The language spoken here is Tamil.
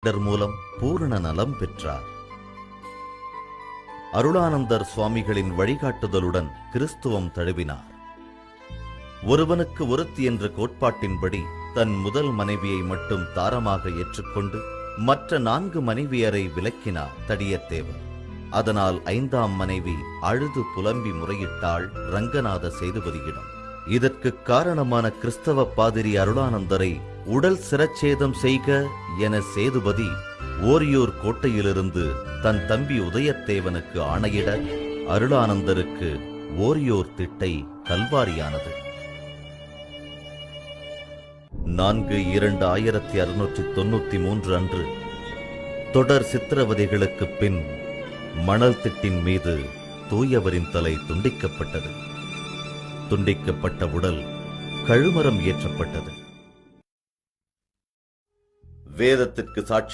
மூலம் பூரண நலம் பெற்றார். அருளானந்தர் சுவாமிகளின் வழிகாட்டுதலுடன் கிறிஸ்துவம் தழுவினார். ஒருவனுக்கு ஒருத்தி என்ற கோட்பாட்டின்படி தன் முதல் மனைவியை மட்டும் தாரமாக ஏற்றுக்கொண்டு மற்ற 4 மனைவியரை விலக்கினார் தடியத்தேவர். அதனால் 5ஆம் மனைவி அழுது புலம்பி முறையிட்டாள் ரங்கநாத சேதுபதியிடம். இதற்கு காரணமான கிறிஸ்தவ பாதிரி அருளானந்தரை உடல் சிரச்சேதம் செய்க என சேதுபதி ஓரியூர் கோட்டையிலிருந்து தன் தம்பி உதயத்தேவனுக்கு ஆணையிட அருளானந்தருக்கு ஓரியூர் திட்டை கல்வாரியானது. 4/2/1693 அன்று தொடர் சித்திரவதைகளுக்குப் பின் மணல் திட்டின் மீது தூயவரின் தலை துண்டிக்கப்பட்டது. துண்டிக்கப்பட்ட உடல் கழுமரம் ஏற்றப்பட்டது. வேதத்திற்கு சாட்சி